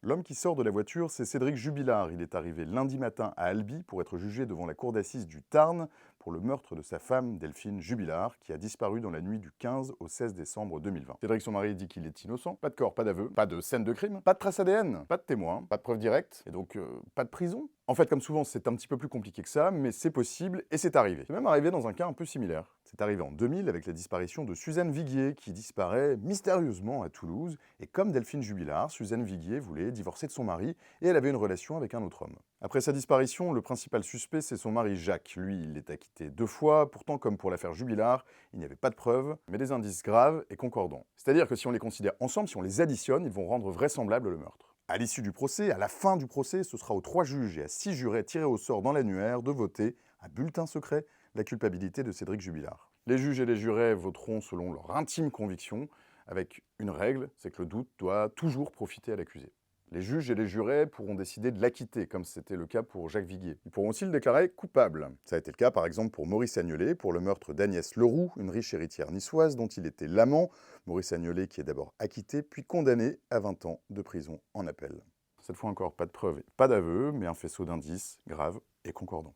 L'homme qui sort de la voiture, c'est Cédric Jubilard. Il est arrivé lundi matin à Albi pour être jugé devant la cour d'assises du Tarn pour le meurtre de sa femme, Delphine Jubilard, qui a disparu dans la nuit du 15 au 16 décembre 2020. Cédric, son mari, dit qu'il est innocent. Pas de corps, pas d'aveu, pas de scène de crime, pas de trace ADN, pas de témoin, pas de preuve directe, et donc pas de prison. En fait, comme souvent, c'est un petit peu plus compliqué que ça, mais c'est possible et c'est arrivé. C'est même arrivé dans un cas un peu similaire. C'est arrivé en 2000 avec la disparition de Suzanne Viguier, qui disparaît mystérieusement à Toulouse. Et comme Delphine Jubilard, Suzanne Viguier voulait divorcer de son mari et elle avait une relation avec un autre homme. Après sa disparition, le principal suspect, c'est son mari Jacques. Lui, il est acquitté 2 fois, pourtant comme pour l'affaire Jubilard, il n'y avait pas de preuves, mais des indices graves et concordants. C'est-à-dire que si on les considère ensemble, si on les additionne, ils vont rendre vraisemblable le meurtre. À l'issue du procès, à la fin du procès, ce sera aux 3 juges et à 6 jurés tirés au sort dans l'annuaire de voter, à bulletin secret, la culpabilité de Cédric Jubilard. Les juges et les jurés voteront selon leur intime conviction, avec une règle, c'est que le doute doit toujours profiter à l'accusé. Les juges et les jurés pourront décider de l'acquitter, comme c'était le cas pour Jacques Viguier. Ils pourront aussi le déclarer coupable. Ça a été le cas par exemple pour Maurice Agnelet, pour le meurtre d'Agnès Leroux, une riche héritière niçoise dont il était l'amant. Maurice Agnelet qui est d'abord acquitté, puis condamné à 20 ans de prison en appel. Cette fois encore, pas de preuves et pas d'aveu, mais un faisceau d'indices graves et concordants.